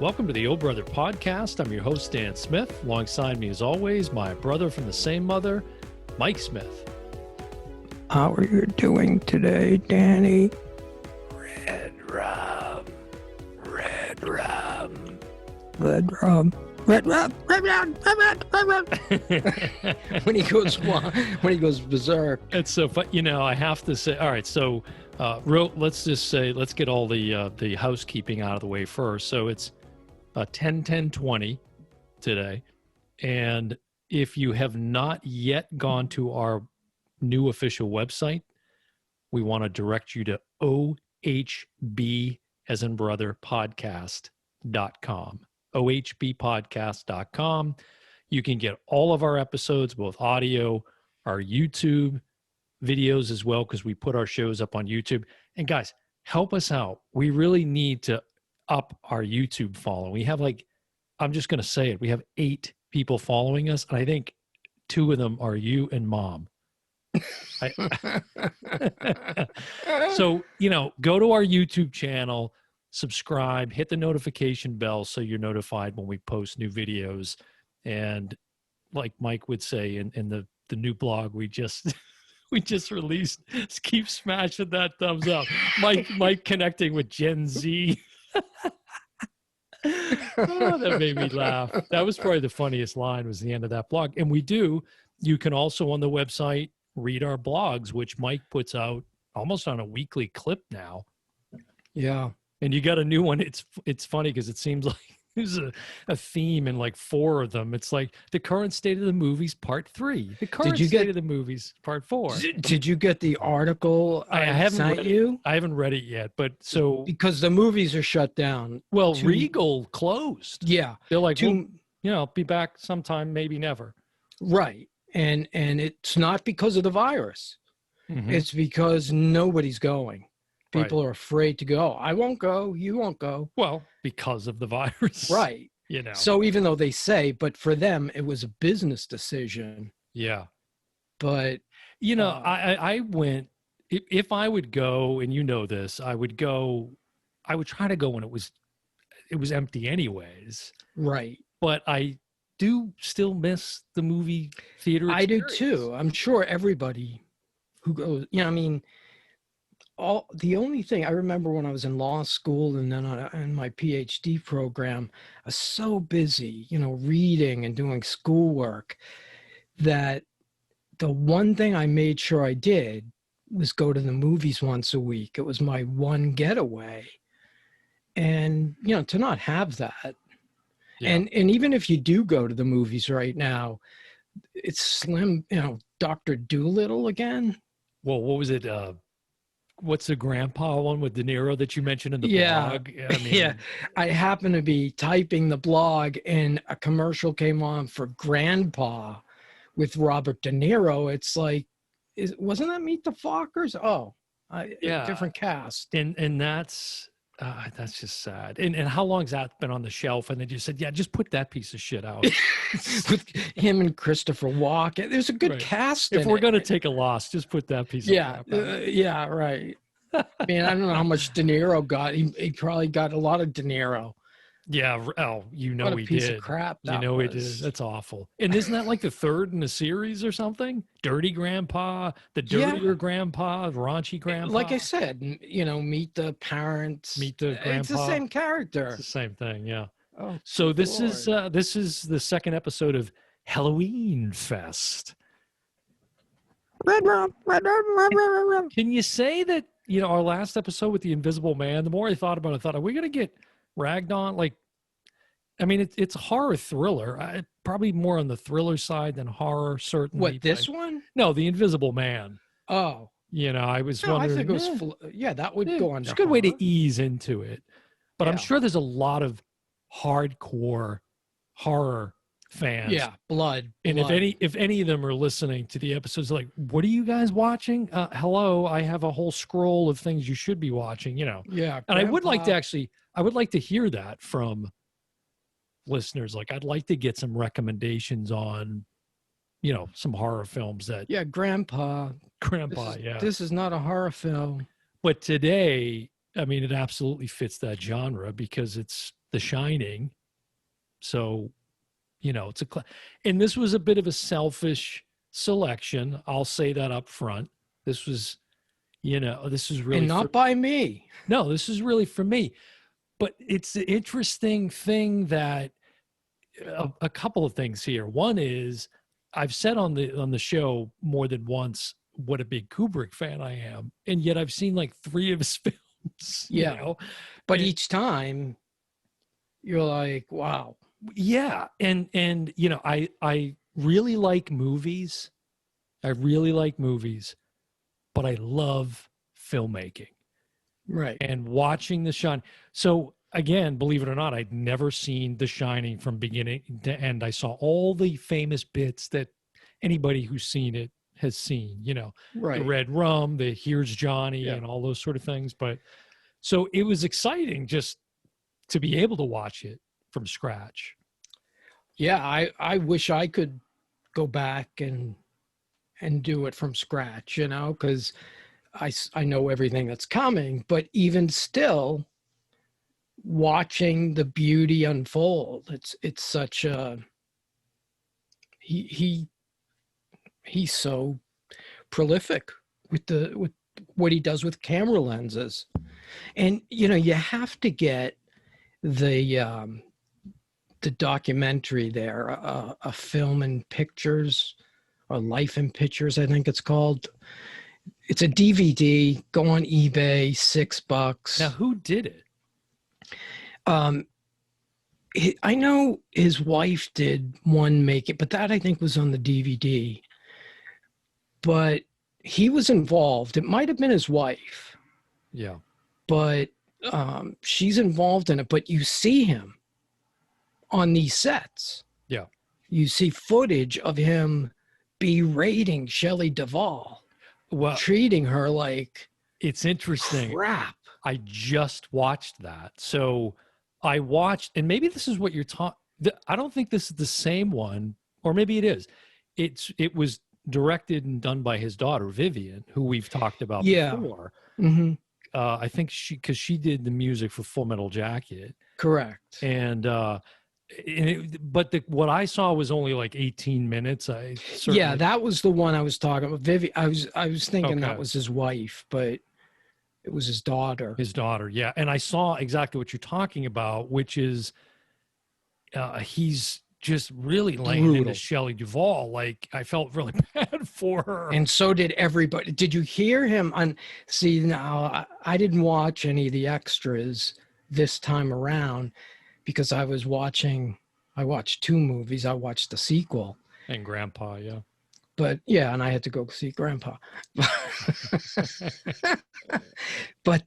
Welcome to the Old Brother Podcast. I'm your host, Dan Smith. Alongside me, as always, my brother from the same mother, Mike Smith. How are you doing today, Danny? Red rum. Red rum. Red rum. Red rum. Red rum. Red rum. Red rum. when he goes berserk. It's so fun. You know, I have to say, all right, so let's get all the housekeeping out of the way first. So it's 10/10/20 today. And if you have not yet gone to our new official website, we want to direct you to ohb as in brother podcast.com. ohbpodcast.com. You can get all of our episodes, both audio, our YouTube videos as well, because we put our shows up on YouTube. And guys, help us out. We really need to up our YouTube following. We have I'm just going to say it. We have 8 people following us. And I think 2 of them are you and Mom. So, go to our YouTube channel, subscribe, hit the notification bell so you're notified when we post new videos. And like Mike would say in the new blog we just released, keep smashing that thumbs up. Mike connecting with Gen Z. Oh, that made me laugh. That was probably the funniest line, was the end of that blog. And you can also on the website read our blogs, which Mike puts out almost on a weekly clip now. Yeah. And you got a new one. It's funny because it seems like there's a theme in 4 of them. It's like the current state of the movies, part 3. The current state of the movies, part 4. Did you get the article I haven't sent read you? I haven't read it yet, but so because the movies are shut down. Well, Regal closed. Yeah, they're like, be back sometime, maybe never. Right, and it's not because of the virus. Mm-hmm. It's because nobody's going. People are afraid to go. I won't go. You won't go. Well, because of the virus. Right. So even though they say, but for them, it was a business decision. Yeah. But, I went, if I would go, and this, I would try to go when it was empty anyways. Right. But I do still miss the movie theater experience. I do too. I'm sure everybody who goes, the only thing I remember when I was in law school and then in my PhD program, I was so busy, reading and doing schoolwork, that the one thing I made sure I did was go to the movies once a week. It was my one getaway. And, to not have that. Yeah. And even if you do go to the movies right now, it's slim, Dr. Dolittle again. Well, what was it? What's the grandpa one with De Niro that you mentioned in the blog? I happened to be typing the blog and a commercial came on for Grandpa with Robert De Niro. It's like, wasn't that Meet the Fockers? Oh, different cast. And that's just sad. And how long's that been on the shelf? And they just said, just put that piece of shit out. With him and Christopher Walken. There's a good cast. If we're going to take a loss, just put that piece of crap out. Right. I mean, I don't know how much De Niro got. He probably got a lot of De Niro. Yeah. Oh, he did. What a piece of crap that was. He did. That's awful. And isn't that like the 3rd in the series or something? Dirty Grandpa, the dirtier Grandpa, raunchy Grandpa. Like I said, meet the parents. Meet the Grandpa. It's the same character. It's the same thing. Yeah. Oh, so this is the second episode of Halloween Fest. Can you say that, our last episode with the Invisible Man, the more I thought about it, I thought, are we going to get ragged on? It's a horror thriller. Probably more on the thriller side than horror, certainly. What, this one? No, the Invisible Man. Oh. I was wondering. I think it was that would go under. It's a good way to ease into it. But I'm sure there's a lot of hardcore horror fans. Yeah, blood. And if any of them are listening to the episodes, like, what are you guys watching? Hello, I have a whole scroll of things you should be watching. Yeah. And I would like to hear that from listeners. Like, I'd like to get some recommendations on, some horror films that. Yeah, Grandpa. This is not a horror film. But today, it absolutely fits that genre because it's The Shining. So, it's and this was a bit of a selfish selection. I'll say that up front. This was, this is really And not by me. No, this is really for me. But it's the interesting thing that a couple of things here. One is I've said on the show more than once what a big Kubrick fan I am, and yet I've seen like 3 of his films. Yeah, but each time you're like, wow. Yeah, and I really like movies. I really like movies, but I love filmmaking. Right. And watching The Shining. So again, believe it or not, I'd never seen The Shining from beginning to end. I saw all the famous bits that anybody who's seen it has seen, Right. The red rum, the here's Johnny, and all those sort of things. But so it was exciting just to be able to watch it from scratch. Yeah, I wish I could go back and do it from scratch, because I know everything that's coming, but even still watching the beauty unfold, it's such a he's so prolific with what he does with camera lenses. And you have to get the documentary there, a film and pictures, or Life in Pictures, I think it's called. It's a DVD. Go on eBay, $6. Now, who did it? I know his wife did one make it, but that I think was on the DVD. But he was involved. It might have been his wife. Yeah. But she's involved in it. But you see him on these sets. Yeah. You see footage of him berating Shelley Duvall. Well, treating her like it's interesting. Crap. I just watched that. So I watched, and maybe this is what you're talking. I don't think this is the same one, or maybe it is. It was directed and done by his daughter Vivian, who we've talked about before. Mm-hmm. I think because she did the music for Full Metal Jacket. Correct. And what I saw was only like 18 minutes. That was the one I was talking about. I was thinking that was his wife, but it was his daughter. His daughter, yeah. And I saw exactly what you're talking about, which is he's just really laying into Shelley Duvall. Like, I felt really bad for her. And so did everybody. Did you hear him see, now I didn't watch any of the extras this time around, because I watched 2 movies. I watched the sequel. And Grandpa, yeah. But and I had to go see Grandpa. But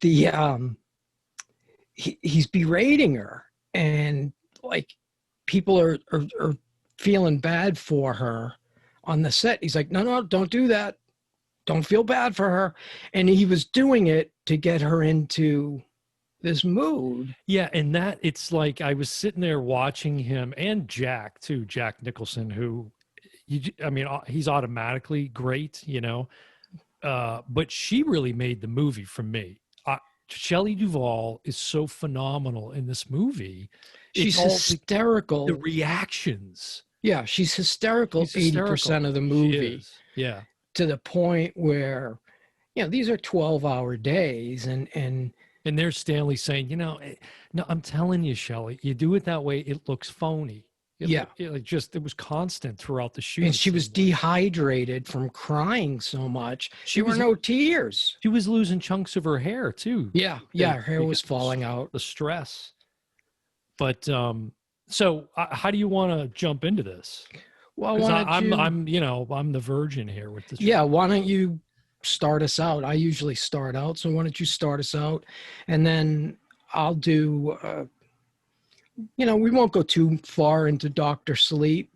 he's berating her, and like people are feeling bad for her on the set. He's like, no, don't do that. Don't feel bad for her. And he was doing it to get her into this mood. Yeah, and that it's like I was sitting there watching him, and Jack too, Jack Nicholson, who he's automatically great, but she really made the movie for me. Shelley Duvall is so phenomenal in this movie. She's hysterical. The reactions. Yeah, she's hysterical 80% of the movie. Yeah. To the point where, these are 12-hour days, and there's Stanley saying, no, I'm telling you, Shelley, you do it that way, it looks phony. It was constant throughout the shoot. And she was dehydrated from crying so much. There were no tears. She was losing chunks of her hair too. Yeah, her hair was falling out. The stress. But so how do you want to jump into this? Well, I'm the virgin here with this. Yeah, why don't you start us out? I usually start out, so why don't you start us out, and then I'll do. We won't go too far into Dr. Sleep,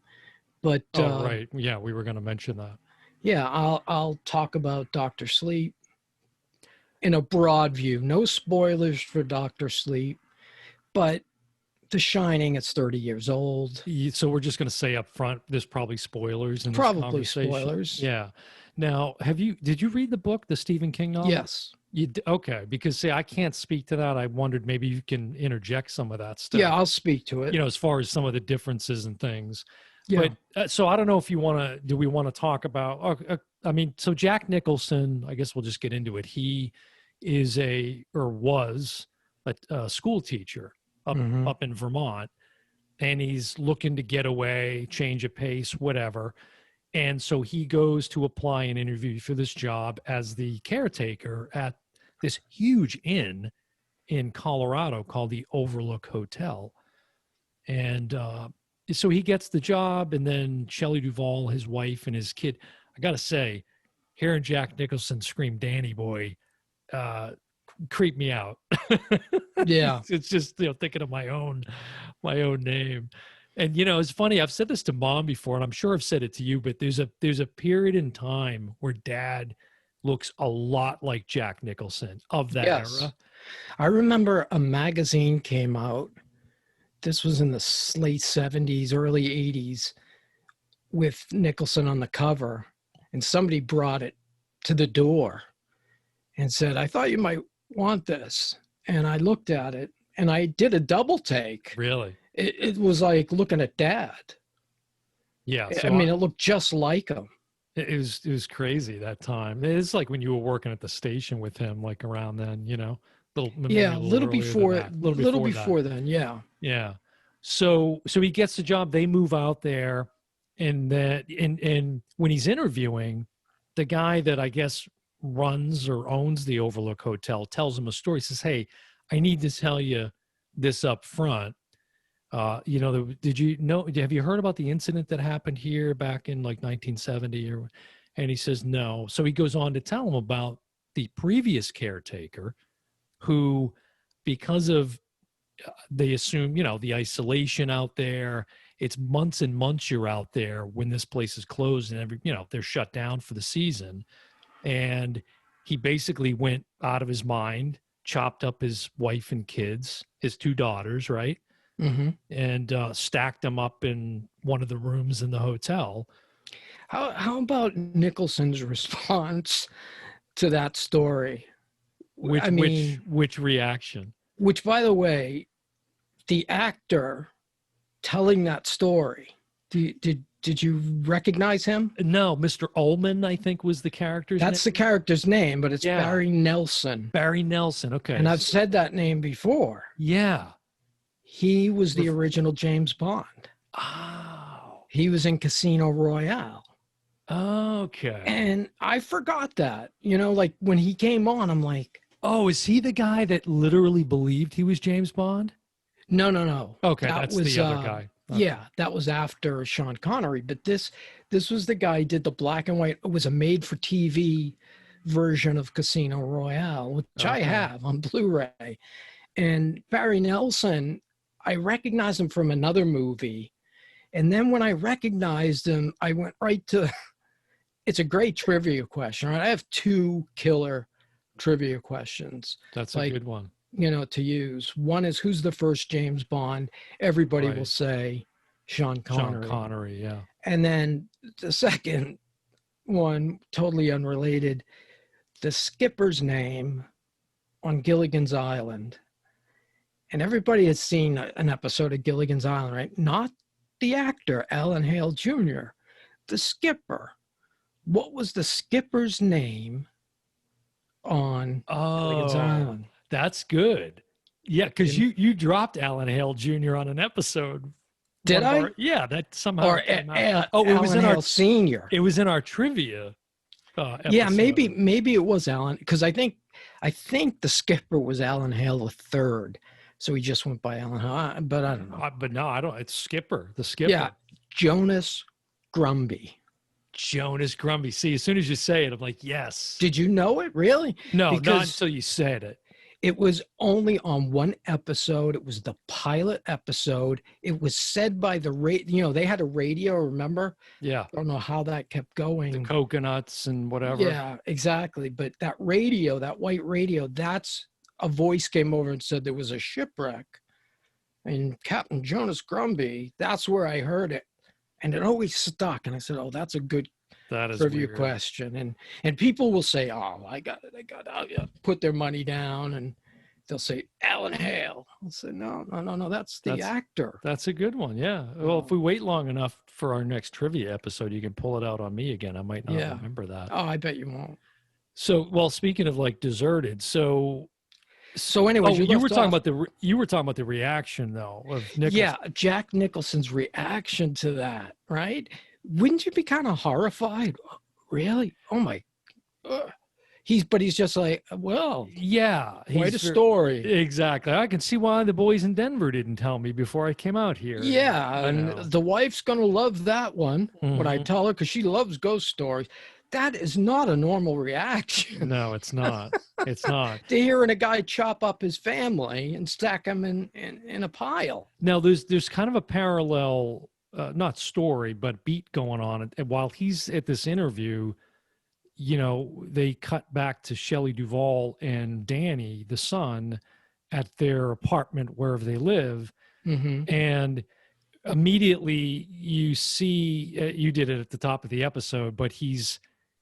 but right, yeah, we were going to mention that. Yeah, I'll talk about Dr. Sleep in a broad view. No spoilers for Dr. Sleep, but The Shining, it's 30 years old. So we're just going to say up front, there's probably spoilers in this probably conversation. Spoilers. Yeah. Now, did you read the book, the Stephen King novel? Yes. Okay, because see, I can't speak to that. I wondered maybe you can interject some of that stuff. Yeah, I'll speak to it. As far as some of the differences and things. Yeah. But so I don't know if you want to. Do we want to talk about? I mean, so Jack Nicholson. I guess we'll just get into it. He is was a school teacher up in Vermont, and he's looking to get away, change of pace, whatever. And so he goes to apply and interview for this job as the caretaker at this huge inn in Colorado called the Overlook Hotel. And so he gets the job, and then Shelley Duvall, his wife, and his kid. I got to say, hearing Jack Nicholson scream Danny Boy creeped me out. Yeah. It's just, thinking of my own name. And it's funny, I've said this to Mom before, and I'm sure I've said it to you, but there's a period in time where Dad looks a lot like Jack Nicholson of that era. I remember a magazine came out. This was in the late 70s, early 80s, with Nicholson on the cover, and somebody brought it to the door and said, "I thought you might want this." And I looked at it, and I did a double take. Really? It was like looking at Dad. Yeah. So I mean, it looked just like him. It was crazy that time. It's like when you were working at the station with him, like around then, a little before that. then. Yeah. Yeah. So he gets the job. They move out there, and then and when he's interviewing, the guy that I guess runs or owns the Overlook Hotel tells him a story. He says, "Hey, I need to tell you this up front. Have you heard about the incident that happened here back in like 1970 and he says, no. So he goes on to tell him about the previous caretaker who, because of, they assume, the isolation out there, it's months and months you're out there when this place is closed and they're shut down for the season. And he basically went out of his mind, chopped up his wife and kids, his 2 daughters, right? Mm-hmm. And stacked them up in one of the rooms in the hotel. How about Nicholson's response to that story? Which reaction? Which, by the way, the actor telling that story, did you recognize him? No, Mr. Ullman, I think, was the character's name. That's the character's name, but it's Barry Nelson. Barry Nelson, okay. And I've said that name before. Yeah. He was the original James Bond. Oh. He was in Casino Royale. Okay. And I forgot that. Like when he came on, I'm like, oh, is he the guy that literally believed he was James Bond? No. Okay, that's the other guy. Okay. Yeah, that was after Sean Connery. But this was the guy who did the black and white. It was a made-for-TV version of Casino Royale, which I have on Blu-ray. And Barry Nelson, I recognized him from another movie. And then when I recognized him, I went right to, it's a great trivia question, right? I have 2 killer trivia questions. That's a good one. To use. One is, who's the first James Bond? Everybody will say Sean Connery. Sean Connery, yeah. And then the second one, totally unrelated, the skipper's name on Gilligan's Island. And everybody has seen an episode of Gilligan's Island, right? Not the actor, Alan Hale Jr., the skipper. What was the skipper's name on Gilligan's Island? That's good. Yeah, because you dropped Alan Hale Jr. on an episode. Did I? Yeah, that somehow. Or it was in our senior. It was in our trivia. Episode. Yeah, maybe it was Alan, because I think the skipper was Alan Hale III. So he just went by Alan Hale, but I don't know. But no, I don't. It's Skipper, the Skipper. Yeah, Jonas Grumby. Jonas Grumby. See, as soon as you say it, I'm like, yes. Did you know it, really? No, not until you said it. It was only on one episode. It was the pilot episode. It was said by the radio. They had a radio, remember? Yeah. I don't know how that kept going. The coconuts and whatever. Yeah, exactly. But that radio, that white radio, that's a voice came over and said there was a shipwreck. And Captain Jonas Grumby, that's where I heard it. And it always stuck. And I said, oh, that's a good That is trivia weird. question, and people will say, "Oh, I got it, I'll put their money down," and they'll say Alan Hale. I'll say, "No, that's the actor." That's a good one. Yeah. Well, if we wait long enough for our next trivia episode, you can pull it out on me again. I might not remember that. Oh, I bet you won't. So, well, speaking of like deserted, so anyway, you were talking about the reaction though of Nicholson. Yeah, Jack Nicholson's reaction to that, right? Wouldn't you be kind of horrified? Really? Oh my! He's just like, well, yeah, quite a story. Exactly. I can see why the boys in Denver didn't tell me before I came out here. Yeah, and the wife's gonna love that one when I tell her, because she loves ghost stories. That is not a normal reaction. No, it's not. It's not. To hearing a guy chop up his family and stack them in a pile. Now, there's kind of a parallel, not story, but beat going on. And while he's at this interview, you know, they cut back to Shelley Duvall and Danny, the son, at their apartment wherever they live. And immediately you see, you did it at the top of the episode, but he's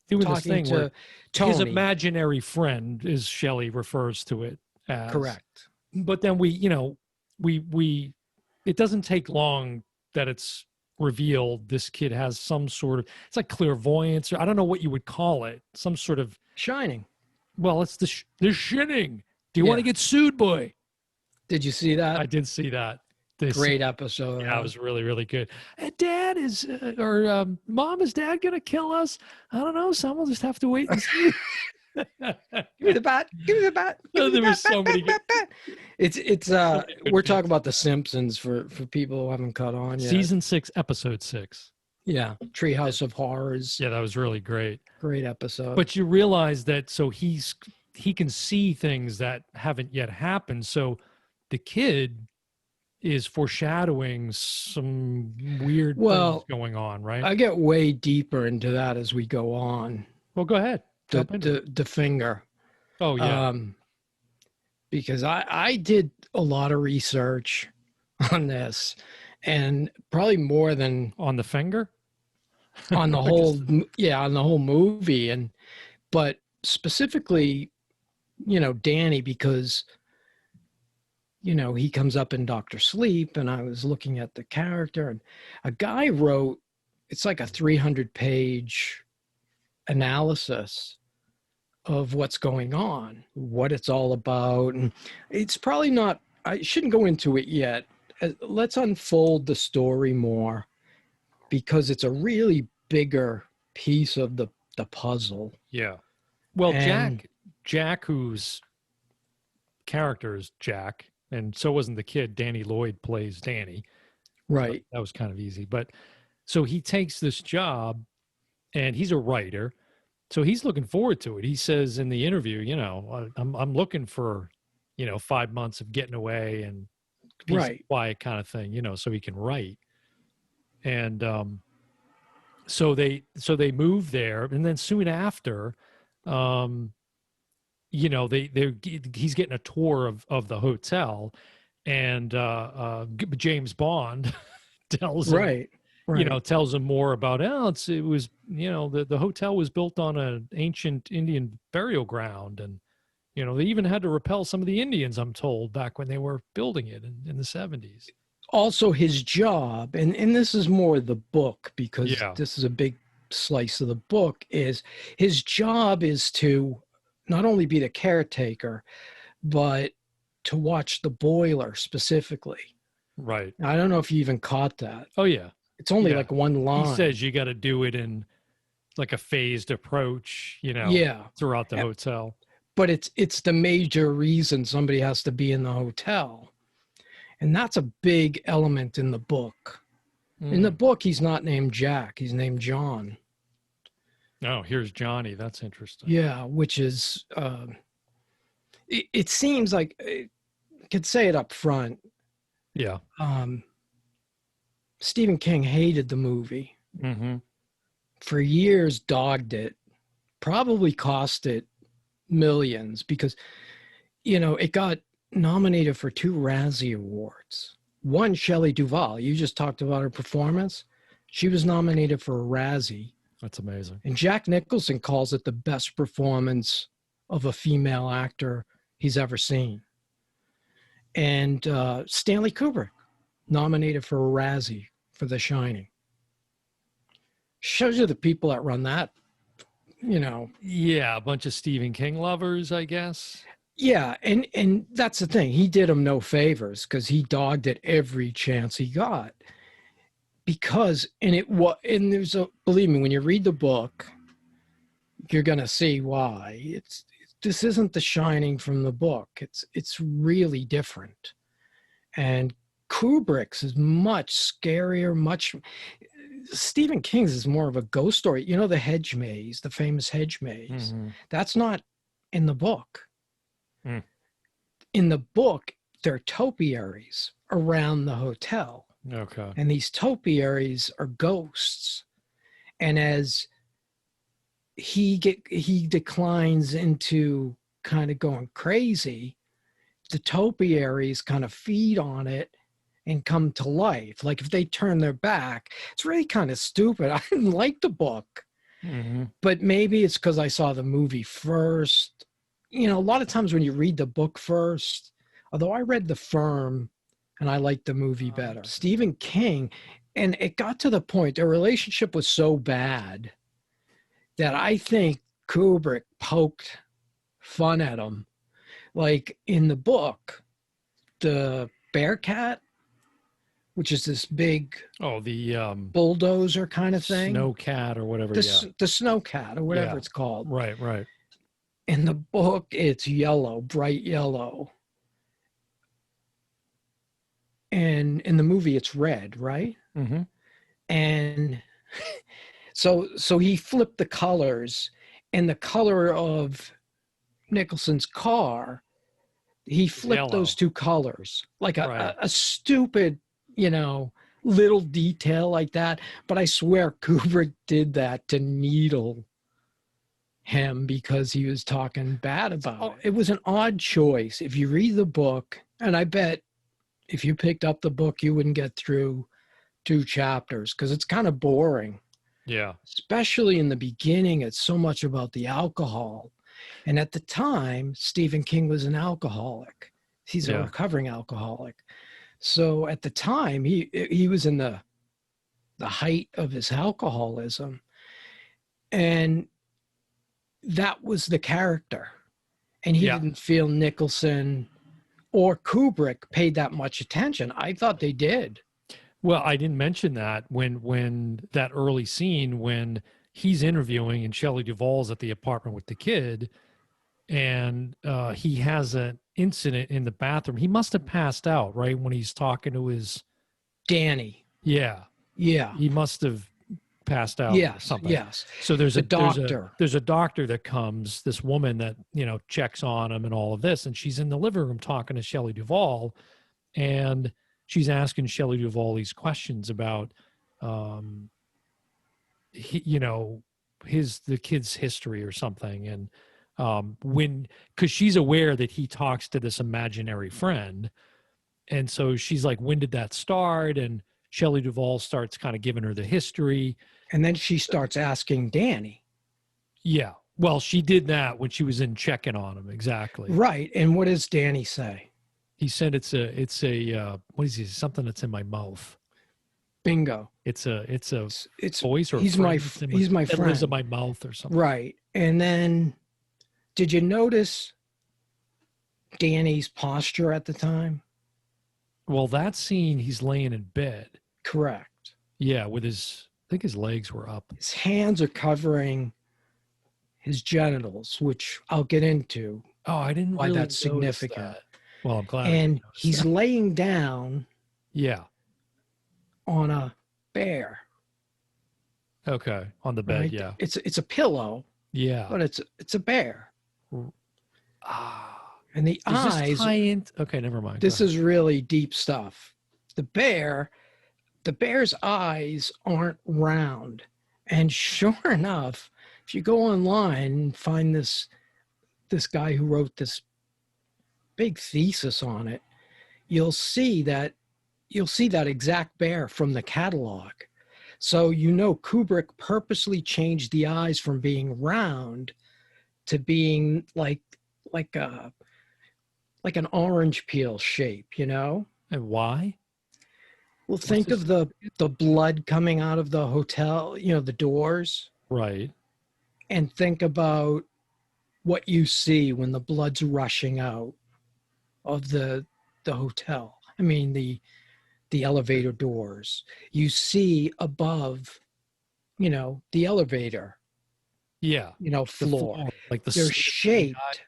doing this thing where Tony. His imaginary friend, as Shelley refers to it as. Correct. But then it doesn't take long that it's revealed this kid has some sort of, it's like clairvoyance, or I don't know what you would call it, some sort of shining. Well, it's the shitting. Do you want to get sued, boy? Did you see that? I did see that. Great episode. Yeah, it was really, really good. Dad is, or Mom, is Dad going to kill us? I don't know. Someone will just have to wait and see. Give me the bat. Give me the bat. There was so many. It's we're talking about The Simpsons for people who haven't caught on yet. Season 6, episode 6. Yeah, Treehouse of Horrors. Yeah, that was really great. Great episode. But you realize that, so he can see things that haven't yet happened. So the kid is foreshadowing some weird things going on, right? I get way deeper into that as we go on. Well, go ahead. The finger. Oh, yeah. Because I did a lot of research on this, and probably more than on the finger, on the whole movie, but specifically, Danny, because he comes up in Dr. Sleep, and I was looking at the character, and a guy wrote, it's like a 300-page analysis of what's going on, what it's all about. And it's probably not, I shouldn't go into it yet. Let's unfold the story more, because it's a really bigger piece of the puzzle. Yeah. Well, Jack, whose character is Jack, and so wasn't the kid. Danny Lloyd plays Danny. Right. That was kind of easy. But so he takes this job, and he's a writer. So he's looking forward to it. He says in the interview, I'm looking for, 5 months of getting away and peace and quiet kind of thing, so he can write. And so they move there, and then soon after, he's getting a tour of the hotel, and James Bond tells him, tells him more about, it was, the hotel was built on an ancient Indian burial ground. And, they even had to repel some of the Indians, I'm told, back when they were building it in the 70s. Also his job, and this is more the book, because this is a big slice of the book, is his job is to not only be the caretaker, but to watch the boiler specifically. Right. I don't know if you even caught that. Oh, yeah. It's only like one line. He says you got to do it in like a phased approach, throughout the hotel. But it's the major reason somebody has to be in the hotel. And that's a big element in the book. In the book, he's not named Jack. He's named John. Oh, here's Johnny. That's interesting. Yeah, which is, it seems like, I could say it up front. Yeah. Stephen King hated the movie. Mm-hmm. For years, dogged it. Probably cost it millions, because, it got nominated for 2 Razzie Awards. One, Shelley Duvall. You just talked about her performance. She was nominated for a Razzie. That's amazing. And Jack Nicholson calls it the best performance of a female actor he's ever seen. And Stanley Kubrick, nominated for a Razzie for The Shining. Shows you the people that run that, you know. Yeah, a bunch of Stephen King lovers, I guess. Yeah, and that's the thing. He did him no favors because he dogged it every chance he got. Because, and there's a, believe me, when you read the book, you're gonna see why. This isn't The Shining from the book. It's really different. And Kubrick's is much scarier, Stephen King's is more of a ghost story. You know, the hedge maze, the famous hedge maze. Mm-hmm. That's not in the book. Mm. In the book, there are topiaries around the hotel. Okay. And these topiaries are ghosts. And as he declines into kind of going crazy, the topiaries kind of feed on it and come to life. Like if they turn their back, it's really kind of stupid. I didn't like the book, Mm-hmm. but maybe it's because I saw the movie first. You know, a lot of times when you read the book first, although I read The Firm and I liked the movie better. Stephen King, and it got to the point, their relationship was so bad that I think Kubrick poked fun at him. Like in the book, the Bearcat, which is this big the bulldozer kind of thing. Snowcat or whatever. The Snowcat or whatever it's called. Right. In the book, it's yellow, bright yellow. And in the movie, it's red, right? Mm-hmm. And so he flipped the colors, and the color of Nicholson's car, he flipped those two colors, like a stupid, you know, little detail like that. But I swear Kubrick did that to needle him because he was talking bad about it. It was an odd choice. If you read the book, and I bet if you picked up the book, you wouldn't get through 2 chapters because it's kind of boring. Yeah. Especially in the beginning, it's so much about the alcohol. And at the time, Stephen King was an alcoholic. He's a recovering alcoholic. So at the time, he was in the height of his alcoholism. And that was the character. And he didn't feel Nicholson or Kubrick paid that much attention. I thought they did. Well, I didn't mention that when that early scene when he's interviewing and Shelley Duvall's at the apartment with the kid, and he has an incident in the bathroom. He must have passed out, right, when he's talking to his Danny. Yeah. He must have passed out. Yes. Or something. Yes. So there's a doctor. There's a doctor that comes. This woman that checks on him and all of this, and she's in the living room talking to Shelley Duvall, and she's asking Shelley Duvall these questions about, the kid's history or something. And because she's aware that he talks to this imaginary friend. And so she's like, when did that start? And Shelley Duvall starts kind of giving her the history. And then she starts asking Danny. Yeah. Well, she did that when she was in checking on him. Exactly. Right. And what does Danny say? He said it's a what is he? Something that's in my mouth. Bingo. It's a voice or he's my friend. That lives in my mouth or something. Right. And then did you notice Danny's posture at the time? Well, that scene, he's laying in bed. Correct. Yeah, I think his legs were up. His hands are covering his genitals, which I'll get into. Oh, I didn't why really that's significant. That. Well, I'm glad. And he's laying down. Yeah. On a bear. Okay, on the bed. Right? Yeah. It's a pillow. Yeah. But it's a bear. Ah. And the eyes. Okay, never mind. This is really deep stuff. The bear's eyes aren't round. And sure enough, if you go online and find this guy who wrote this big thesis on it, you'll see that exact bear from the catalog. So, Kubrick purposely changed the eyes from being round to being like a like an orange peel shape, And why? Well, think of the blood coming out of the hotel, the doors, Right. and think about what you see when the blood's rushing out of the hotel. I mean the elevator doors. You see above, the elevator, Yeah. floor. Like the They're slit in the eye. shaped.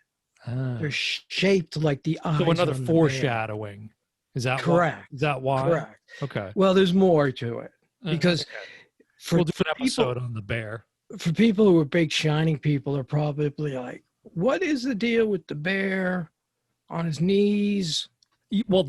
Ah. They're shaped like the eyes. So another on foreshadowing. Is that correct? Why? Is that why? Correct. Okay. Well, there's more to it because We'll do an episode on the bear. For people who are big Shining people, are probably like, "What is the deal with the bear on his knees?" Well,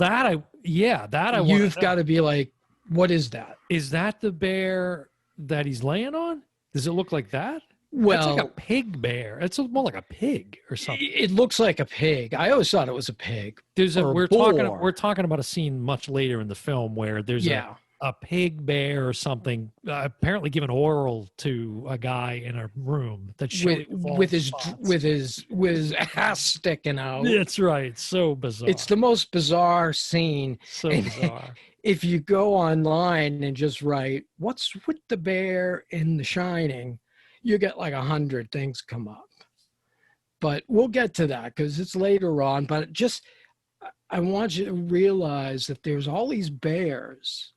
You've got to be like, "What is that? Is that the bear that he's laying on? Does it look like that? Well, it's like a pig bear. It's more like a pig or something. It looks like a pig. I always thought it was a pig. We're talking about a scene much later in the film where there's a pig bear or something apparently giving oral to a guy in a room that with his ass sticking out. That's right. So bizarre. It's the most bizarre scene. So bizarre. If you go online and just write "what's with the bear in The Shining," you get like 100 things come up. But we'll get to that because it's later on. But I want you to realize that there's all these bears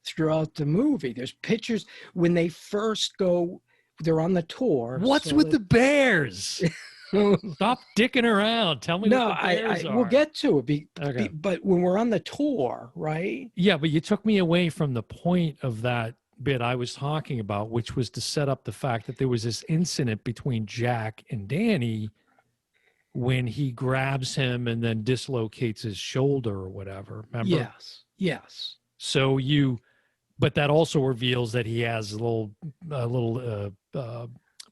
throughout the movie. There's pictures when they first go, they're on the tour. What's with the bears? Stop dicking around. Tell me what the bears are. We'll get to it. But when we're on the tour, right? Yeah, but you took me away from the point of that bit I was talking about, which was to set up the fact that there was this incident between Jack and Danny when he grabs him and then dislocates his shoulder or whatever. Remember? Yes. So but that also reveals that he has a little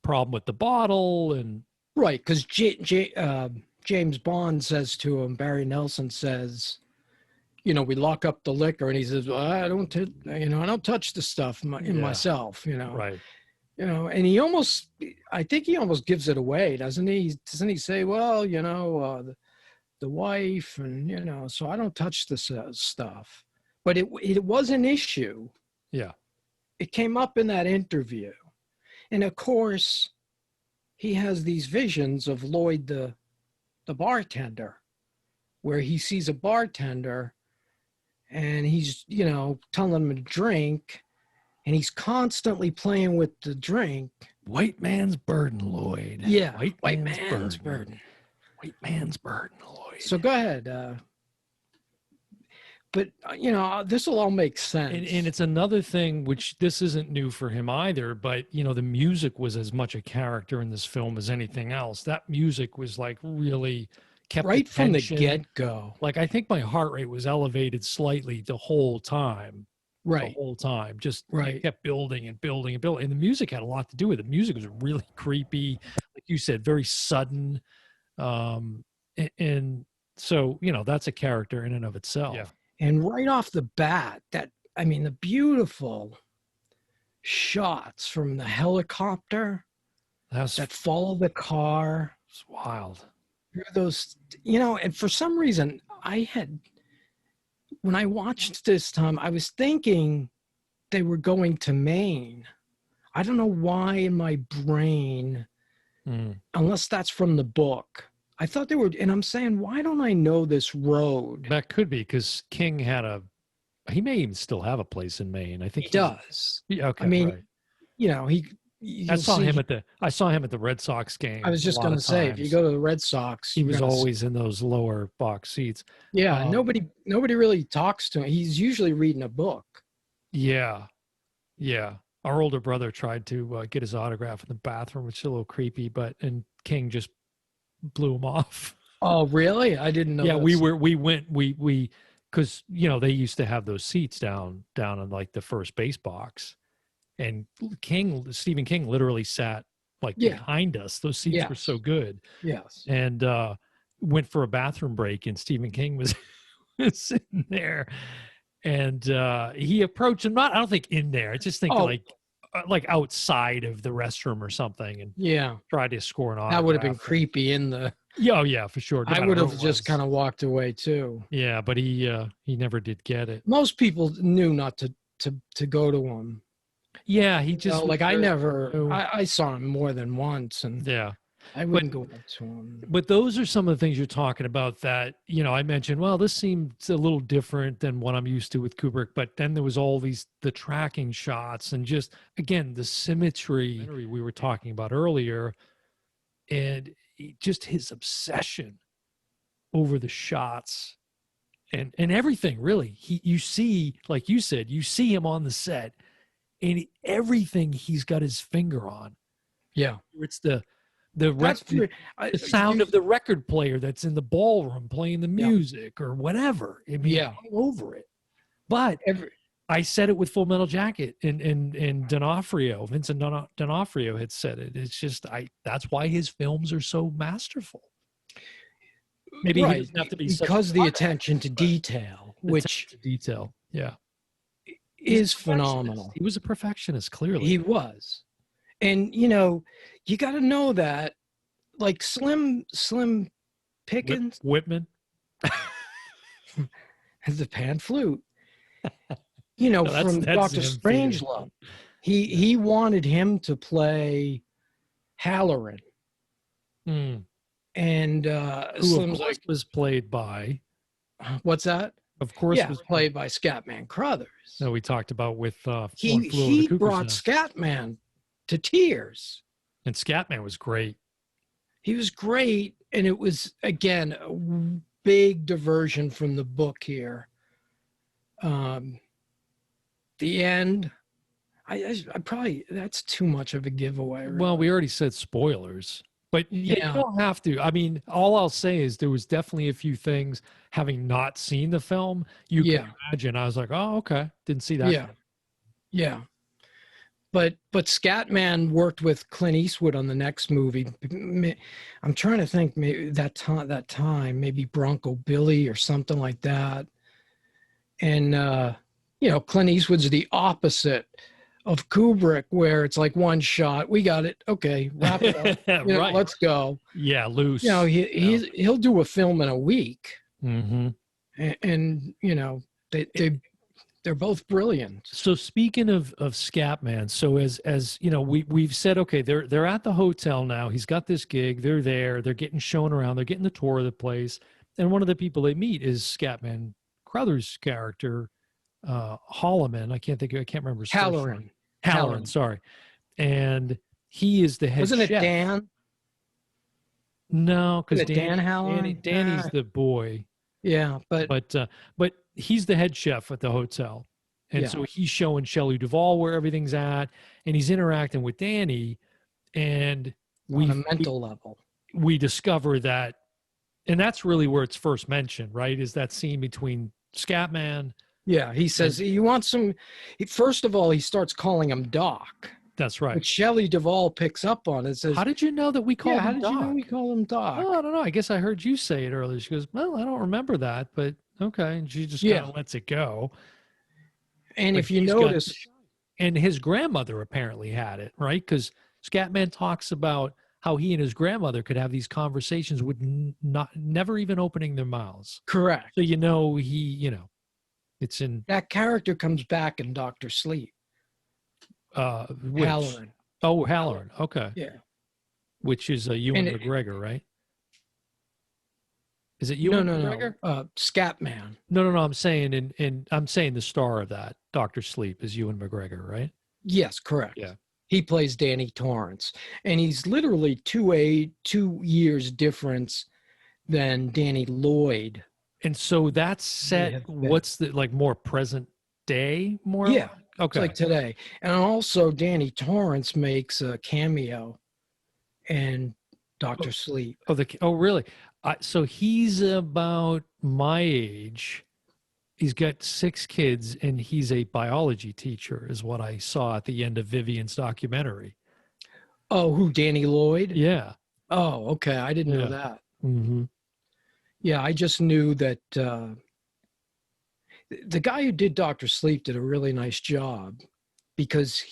problem with the bottle and right, because James Bond says to him, Barry Nelson says, we lock up the liquor, and he says, well, I don't touch the stuff myself, Right. And I think he almost gives it away, doesn't he? Doesn't he say, well, the wife, and so I don't touch this stuff. But it was an issue. Yeah. It came up in that interview, and of course, he has these visions of Lloyd, the bartender, where he sees a bartender. And he's, telling him to drink, and he's constantly playing with the drink. White man's burden, Lloyd. Yeah, white man's burden. White man's burden, Lloyd. So go ahead. But, this will all make sense. And it's another thing, which this isn't new for him either, but, the music was as much a character in this film as anything else. That music was like really... kept right from the get-go. Like, I think my heart rate was elevated slightly the whole time. Right. The whole time. Just right. Kept building and building and building. And the music had a lot to do with it. The music was really creepy. Like you said, very sudden. And so, that's a character in and of itself. Yeah. And right off the bat, the beautiful shots from the helicopter that follow the car. It's wild. Those, and for some reason when I watched this time, I was thinking they were going to Maine. I don't know why in my brain, unless that's from the book. I thought they were, and I'm saying, why don't I know this road? That could be because King he may even still have a place in Maine. I think he does. Yeah, okay. Right. I saw him at the Red Sox game. I was just going to say, if you go to the Red Sox, he was always in those lower box seats. Yeah, nobody really talks to him. He's usually reading a book. Yeah. Our older brother tried to get his autograph in the bathroom, which is a little creepy, and King just blew him off. Oh, really? I didn't know. Yeah, we because they used to have those seats down in like the first base box. And Stephen King literally sat behind us. Those seats were so good. Yes. And went for a bathroom break, and Stephen King was sitting there. And he approached him, not, I don't think in there. I just think Oh, like outside of the restroom or something, and yeah. tried to score an autograph. That would have been creepy in the. Yeah, oh yeah, for sure. No I matter would who have it just was. kind of walked away too. Yeah, but he never did get it. Most people knew not to go to him. Yeah, he just like I never. new. I saw him more than once, and Yeah. I wouldn't go up to him. But those are some of the things you're talking about that, you know, I mentioned, well, this seems a little different than what I'm used to with Kubrick, but then there was all the tracking shots and just, again, the symmetry we were talking about earlier, and just his obsession over the shots and everything, really. You see, like you said, you see him on the set and everything he's got his finger on. Yeah. It's the sound of the record player that's in the ballroom playing the music or whatever. I mean, all over it. But I said it with Full Metal Jacket, and D'Onofrio, Vincent D'Onofrio had said it. It's just that's why his films are so masterful. Maybe he doesn't have to be because the attention to detail, is phenomenal. He was a perfectionist, clearly. He was. And, you know, you got to know that, like Slim Pickens. Whitman. The pan flute. You know, no, from Dr. Strangelove. He wanted him to play Halloran. Mm. And Slim's like was played by. What's that? Of course, was played by Scatman Crothers. No, we talked about with he brought Scatman to tears. And Scatman was great. He was great, and it was, again, a big diversion from the book here. The end, I probably, that's too much of a giveaway. Really. Well, we already said spoilers, but you don't have to. I mean, all I'll say is there was definitely a few things, having not seen the film, you can imagine. I was like, oh, okay. Didn't see that. Yeah. But Scatman worked with Clint Eastwood on the next movie. I'm trying to think, maybe that time, maybe Bronco Billy or something like that. And you know, Clint Eastwood's the opposite of Kubrick, where it's like one shot, we got it, okay, wrap it up, you know, let's go. Yeah, loose. You know, he'll do a film in a week, and you know, they're both brilliant. So speaking of Scatman, so as you know, we've said, okay, they're at the hotel now. He's got this gig. They're there. They're getting shown around. They're getting the tour of the place. And one of the people they meet is Scatman Crothers' character, Holloman. I can't remember his Halloran. Sorry. And he is the head Wasn't chef. It Dan? No, because Dan Halloran. Danny's the boy. Yeah, but he's the head chef at the hotel. And so he's showing Shelley Duvall where everything's at, and he's interacting with Danny. And on a mental level, we discover that, and that's really where it's first mentioned, right? Is that scene between Scatman. Yeah, he says, you want some, first of all, he starts calling him Doc. That's right. But Shelley Duvall picks up on it. Says, how did you know that we called him Doc? How did you know we call him Doc? Oh, I don't know. I guess I heard you say it earlier. She goes, well, I don't remember that, but okay. And she just kind of lets it go. And if you notice. And his grandmother apparently had it, right? Because Scatman talks about how he and his grandmother could have these conversations with never even opening their mouths. Correct. So, you know, it's in. That character comes back in Dr. Sleep. Halloran. Oh, Halloran. Okay. Yeah. Which is Ewan McGregor, right? Is it Ewan McGregor? No. Scatman. No. I'm saying, I'm saying the star of that, Dr. Sleep, is Ewan McGregor, right? Yes, correct. Yeah. He plays Danny Torrance, and he's literally 2 years difference than Danny Lloyd. And so that's set. What's the more present day? More. Yeah. Okay. It's like today, and also Danny Torrance makes a cameo, and Dr. Sleep. Oh, really? So he's about my age. He's got 6 kids, and he's a biology teacher, is what I saw at the end of Vivian's documentary. Oh, who, Danny Lloyd? Yeah. Oh, okay. I didn't know that. Mm-hmm. Yeah, I just knew that the guy who did Dr. Sleep did a really nice job, because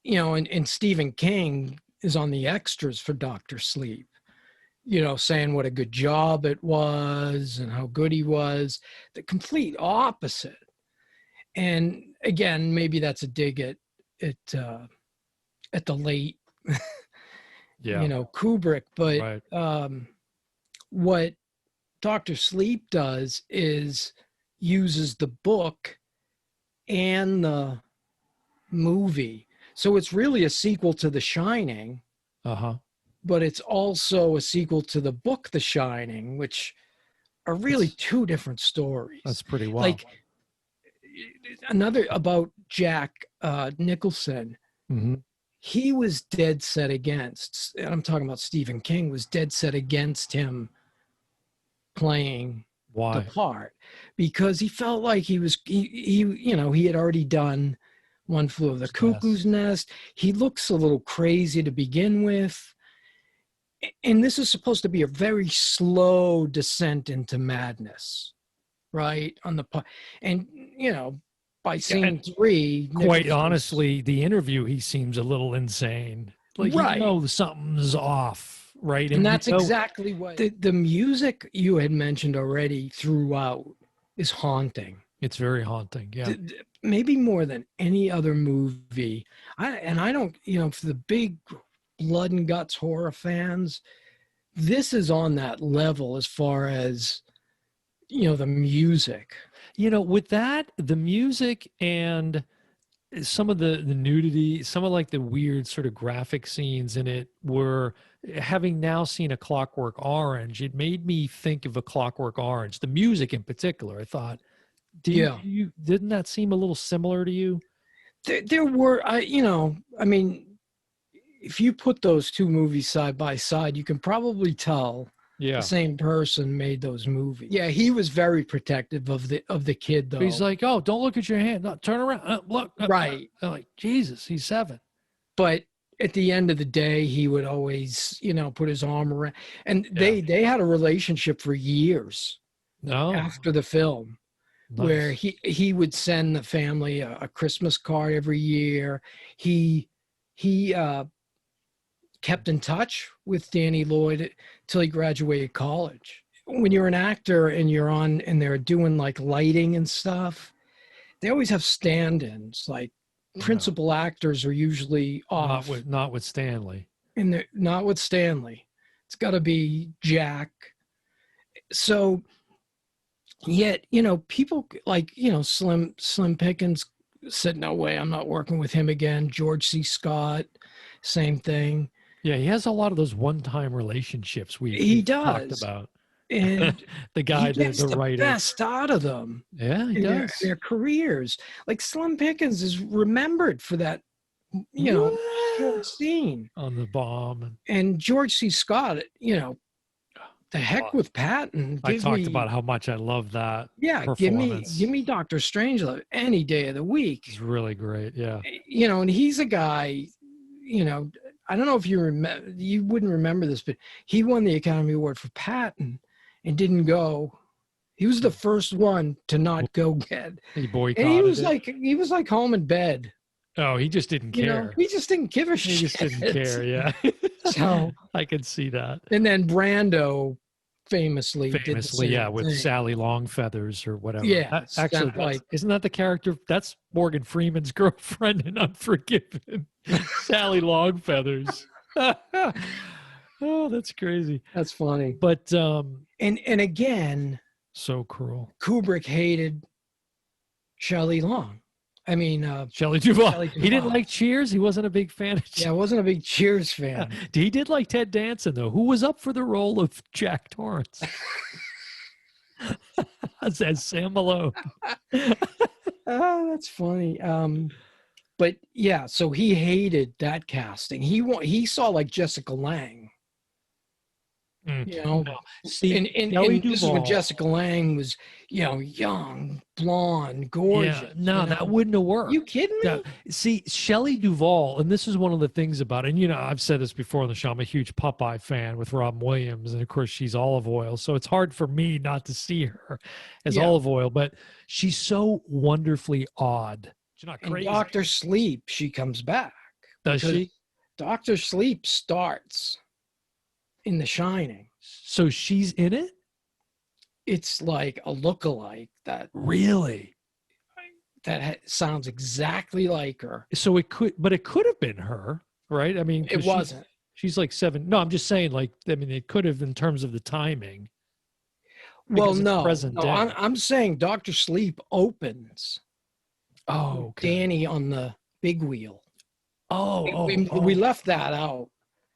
and Stephen King is on the extras for Dr. Sleep, saying what a good job it was and how good he was. The complete opposite. And again, maybe that's a dig at the late, Kubrick. But right. What Dr. Sleep does is uses the book and the movie. So it's really a sequel to The Shining. Uh-huh. But it's also a sequel to the book The Shining, which are really two different stories. That's pretty wild. Like another about Jack Nicholson. Mm-hmm. He was dead set against, and I'm talking about Stephen King, was dead set against him playing the part, because he felt like he had already done One Flew Over the Cuckoo's Nest. He looks a little crazy to begin with. And this is supposed to be a very slow descent into madness, right? And by scene 3, quite honestly, the interview, he seems a little insane. Like, something's off, right? And that's exactly what the music you had mentioned already throughout is haunting. It's very haunting. Yeah. Maybe more than any other movie. I don't, for the big blood and guts horror fans, this is on that level as far as the music. With that, the music and some of the nudity, some of like the weird sort of graphic scenes in it were, having now seen A Clockwork Orange, it made me think of A Clockwork Orange. The music in particular, I thought, didn't that seem a little similar to you? There were, if you put those two movies side by side, you can probably tell the same person made those movies. Yeah, he was very protective of the kid, though. He's like, "Oh, don't look at your hand. No, turn around. Look." Right. I'm like, Jesus, he's 7. But at the end of the day, he would always, put his arm around. And they had a relationship for years after the film. Nice. Where he would send the family a Christmas card every year. He kept in touch with Danny Lloyd till he graduated college. When you're an actor and you're on and they're doing like lighting and stuff, they always have stand-ins. Like principal actors are usually off. Not with Stanley. And not with Stanley. It's got to be Jack. So yet, people like, Slim Pickens said, "No way, I'm not working with him again." George C. Scott, same thing. Yeah, he has a lot of those one-time relationships we talked about. And the guy, the writer, the best out of them. Yeah, he does. Their careers. Like Slim Pickens is remembered for that, short scene on the bomb. And George C. Scott, the heck with Patton. I talked about how much I love that. Yeah, give me Dr. Strangelove any day of the week. It's really great. Yeah. And he's a guy, I don't know if you remember, you wouldn't remember this, but he won the Academy Award for Patton and didn't go. He was the first one to not go get. He boycotted. And he was like home in bed. Oh, he just didn't care. He just didn't give a shit. He just didn't care. Yeah. So I can see that. And then Brando famously did the same with thing. Sally Longfeathers or whatever. Yeah. Actually, isn't that the character? That's Morgan Freeman's girlfriend in Unforgiven. Sally Longfeathers. Oh, that's crazy. That's funny. But and again, so cruel. Kubrick hated Shelley Long. I mean, Shelley Duvall. He didn't like Cheers. He wasn't a big fan of Cheers. Yeah, I wasn't a big Cheers fan. He did like Ted Danson, though, who was up for the role of Jack Torrance. As Sam Malone. Oh, that's funny. But yeah, so he hated that casting. He saw like Jessica Lange. You know, No. See, and Shelley this is when Duvall. Jessica Lange was, young, blonde, gorgeous. Yeah, no, that wouldn't have worked. You kidding me? See, Shelley Duvall, and this is one of the things about it, and I've said this before on the show, I'm a huge Popeye fan with Robin Williams, and of course she's olive oil, so it's hard for me not to see her as olive oil, but she's so wonderfully odd. She's not crazy. In Dr. Sleep, she comes back. Does she? Dr. Sleep starts in The Shining. So she's in it? It's like a lookalike that Really? sounds exactly like her. So it could have been her, right? I mean, It wasn't. She's like 7. No, I'm just saying, like, I mean, it could have in terms of the timing. Well, No, I'm saying Dr. Sleep opens. Oh, okay. Danny on the big wheel. We left that out.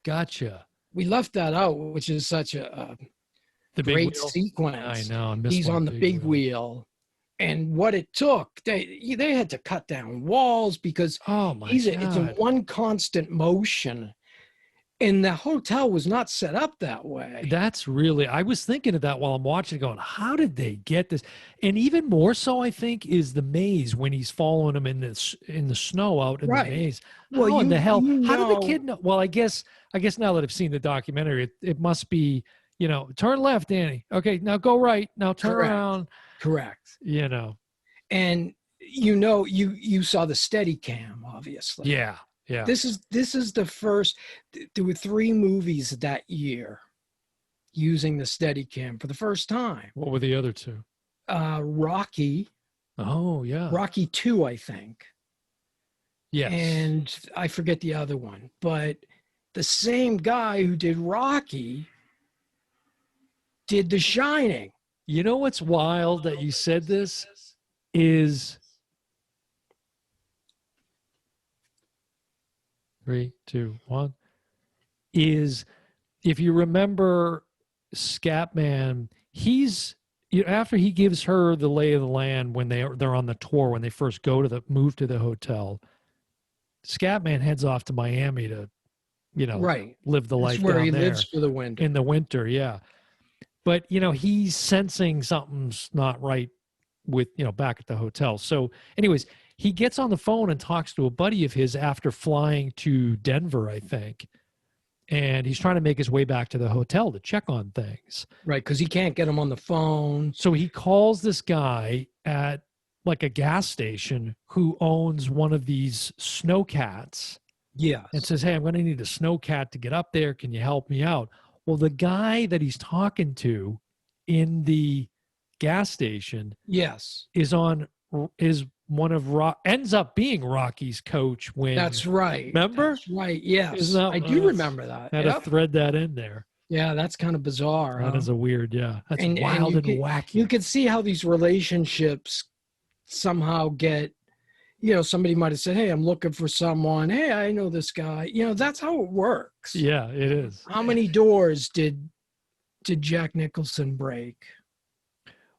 Gotcha. We left that out, which is such a great sequence. I know. He's on the big wheel. And what it took, they had to cut down walls because it's in one constant motion. And the hotel was not set up that way. That's really, I was thinking of that while I'm watching, going, how did they get this? And even more so, I think, is the maze when he's following him in the snow out in the maze. Well, how in the hell? How did the kid know? Well, I guess now that I've seen the documentary, it must be, turn left, Danny. Okay, now go right. Now turn around. Correct. And you saw the steady cam, obviously. Yeah. Yeah. This is the first. There were 3 movies that year using the Steadicam for the first time. What were the other 2? Rocky. Oh, yeah. Rocky 2, I think. Yes. And I forget the other one, but the same guy who did Rocky did The Shining. You know what's wild that you said this is 3, 2, 1 is, if you remember Scatman, he's after he gives her the lay of the land when they're on the tour, when they first move to the hotel, Scatman heads off to Miami to live the life where down he there lives for the winter. in the winter. Yeah, but he's sensing something's not right with back at the hotel. So anyways, he gets on the phone and talks to a buddy of his after flying to Denver, I think. And he's trying to make his way back to the hotel to check on things. Right, because he can't get him on the phone. So he calls this guy at like a gas station who owns one of these snowcats. Yes. And says, hey, I'm going to need a snowcat to get up there. Can you help me out? Well, the guy that he's talking to in the gas station ends up being Rocky's coach when. That's right. Remember? That's right. Yes. I do remember that. Had to thread that in there. Yeah, that's kind of bizarre. That is a weird, that's wild and wacky. You can see how these relationships somehow get, somebody might have said, hey, I'm looking for someone. Hey, I know this guy. That's how it works. Yeah, it is. How many doors did Jack Nicholson break?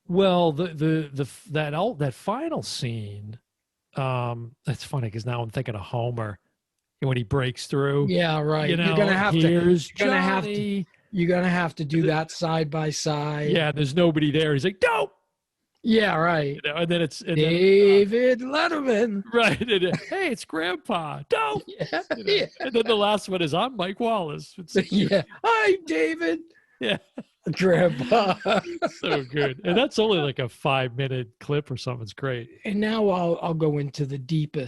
Well, that final scene, that's funny because now I'm thinking of Homer when he breaks through. Yeah, right. You're gonna have to do that side by side. Yeah, there's nobody there. He's like, no. Yeah, right. And then it's David Letterman. Right. Hey, it's Grandpa. Don't. Yeah. And then the last one is, I'm Mike Wallace. Yeah. Hi, David. Yeah. Grandpa. So good. And that's only like a 5-minute clip or something. It's great. And now I'll go into the deeper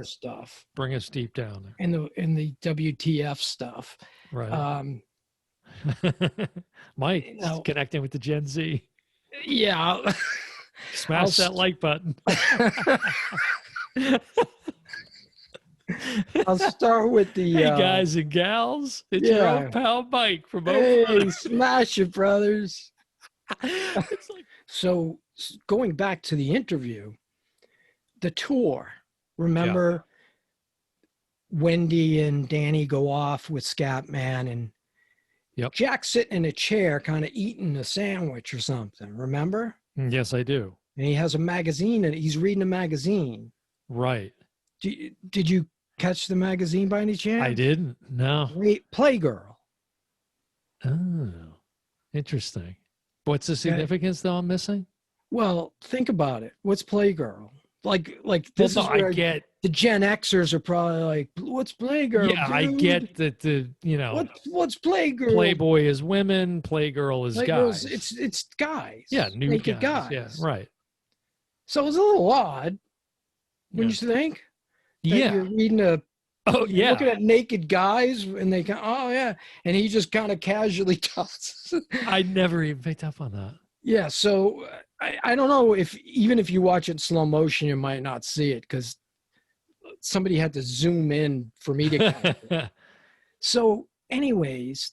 stuff. Bring us deep down there. In the WTF stuff. Right. Mike connecting with the Gen Z. Yeah. Smash that like button. I'll start with the hey guys and gals, it's your old pal Mike from Hey, smash it, brothers. So going back to the interview, the tour, remember Wendy and Danny go off with Scatman and Jack's sitting in a chair kind of eating a sandwich or something, remember? Yes, I do. And he has a magazine and he's reading a magazine. Right. Did you catch the magazine by any chance? I didn't. No. Playgirl. Oh, interesting. What's the Okay. significance though I'm missing? Well, think about it. What's Playgirl? Like Well, this no, is I where get, the Gen Xers are probably like, "What's Playgirl, yeah, I dude? get that the, What's Playgirl? Playboy is women, Playgirl is Playgirls, guys. it's Yeah, guys, nude naked guys. Yeah, guys." right. So it's a little odd when Yeah. you think that Yeah. you're reading Oh, you're looking yeah. at naked guys and they go, "Oh yeah," and he just kind of casually tosses. I never even picked up on that. Yeah, so I don't know if even if you watch it in slow motion, you might not see it because somebody had to zoom in for me to catch it. So, anyways,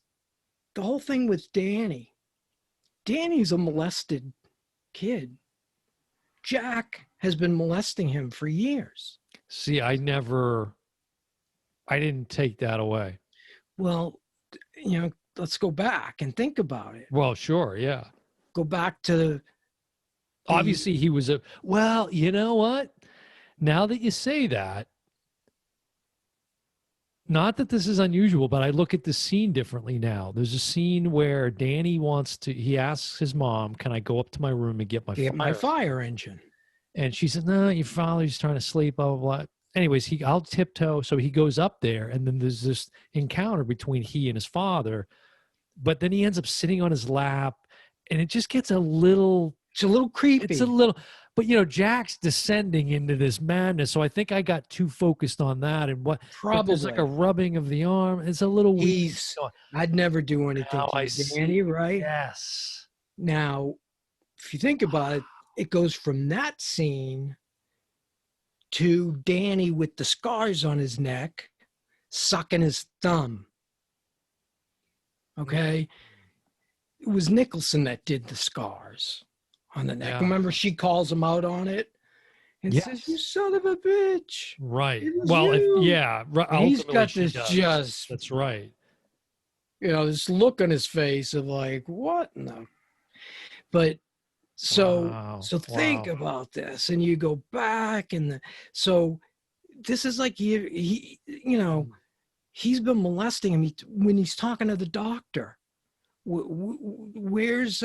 the whole thing with Danny's a molested kid. Jack has been molesting him for years. See, I didn't take that away. Well, let's go back and think about it. Well, sure. Yeah. Go back to the Obviously, he was well, you know what? Now that you say that, not that this is unusual, but I look at the scene differently now. There's a scene where Danny he asks his mom, "Can I go up to my room and get my fire?" fire engine. And she says, "No, your father's trying to sleep, blah, blah, blah." Anyways, I'll tiptoe. So he goes up there, and then there's this encounter between he and his father. But then he ends up sitting on his lap, and it just gets a little, It's a little creepy. it's a little, but Jack's descending into this madness. So I think I got too focused on that. And but there's like a Probably. rubbing of the arm. It's a little weird. I'd never do anything Now to I you, see. Danny, right? Yes. Now, if you think about it, it goes from that scene to Danny with the scars on his neck, sucking his thumb. Okay. It was Nicholson that did the scars on the neck. Yeah. Remember, she calls him out on it and says, "You son of a bitch." Right. It was Well, you. yeah. And he's got Ultimately, this just, that's right. this look on his face of like, what? No. But Wow. so think about this, and you go back, and so this is like he's been molesting him when he's talking to the doctor. Where's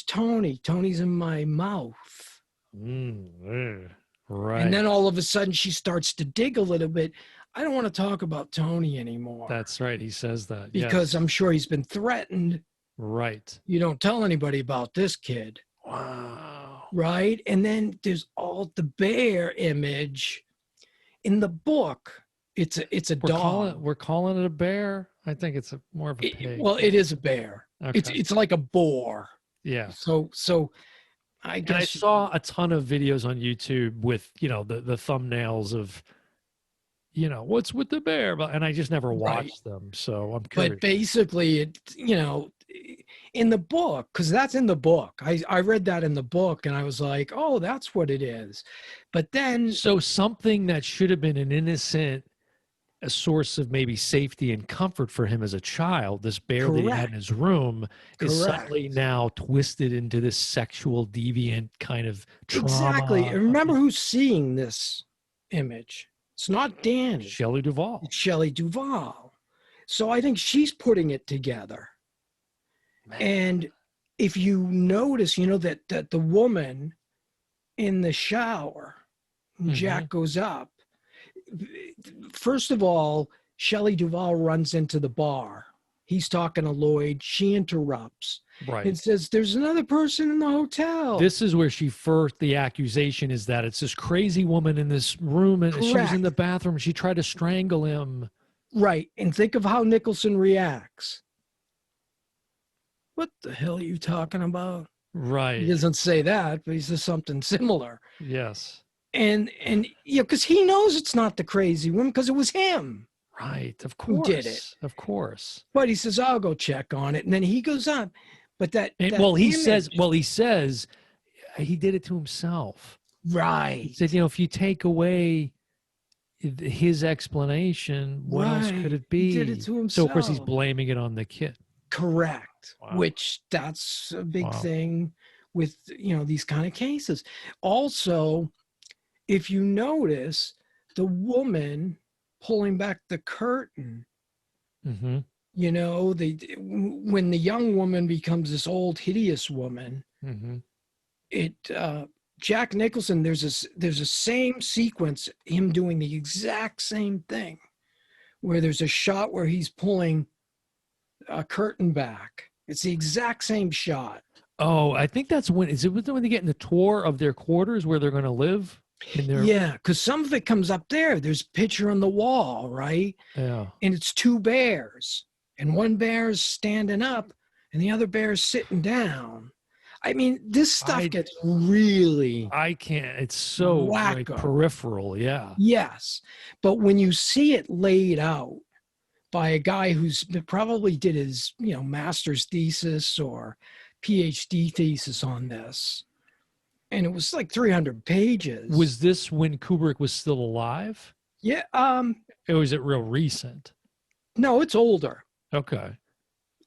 Tony? Tony's in my mouth. Right. And then all of a sudden she starts to dig a little bit. I don't want to talk about Tony anymore. That's right. He says that. Because I'm sure he's been threatened. Right. You don't tell anybody about this kid. Wow. Right? And then there's all the bear image. In the book, it's a dog. We're calling it a bear. I think it's more of a pig. Well, it is a bear. Okay. It's like a boar. Yeah. So I guess I saw a ton of videos on YouTube with, the thumbnails of, what's with the bear, and I just never watched them. So I'm curious. But basically, in the book, because that's in the book. I read that in the book and I was like, oh, that's what it is. But then. So something that should have been an innocent, a source of maybe safety and comfort for him as a child, this bear that he had in his room, is suddenly now twisted into this sexual deviant kind of trauma. Exactly. And remember who's seeing this image. It's not Danny. Shelley Duvall. It's Shelley Duvall. So I think she's putting it together. Man. And if you notice, that the woman in the shower, Jack goes up. First of all, Shelley Duvall runs into the bar. He's talking to Lloyd. She interrupts. Right. And says, "There's another person in the hotel." This is where the accusation is that it's this crazy woman in this room, and she was in the bathroom. She tried to strangle him. Right. And think of how Nicholson reacts. What the hell are you talking about? Right. He doesn't say that, but he says something similar. Yes. And because he knows it's not the crazy woman, because it was him. Right. Of course. Who did it. Of course. But he says, "I'll go check on it." And then he goes on. But he says he did it to himself. Right. He said, if you take away his explanation, what else could it be? He did it to himself. So of course he's blaming it on the kid. Correct. Wow. Which that's a big thing with, these kind of cases. Also, if you notice the woman pulling back the curtain, You know, when the young woman becomes this old hideous woman, Mm-hmm. it Jack Nicholson, there's a same sequence, him doing the exact same thing, where there's a shot where he's pulling a curtain back. It's the exact same shot. Oh, I think that's when when they get in the tour of their quarters where they're going to live in their Yeah, because some of it comes up there. There's a picture on the wall, right? yeah. And it's two bears, and one bear's standing up, and the other bear's sitting down. I mean, this stuff gets really I can't. It's so like wacko. peripheral. Yeah. Yes, but when you see it laid out by a guy who's probably did his, master's thesis or PhD thesis on this, and it was like 300 pages. Was this when Kubrick was still alive? Yeah. Or was it real recent? No, it's older. Okay.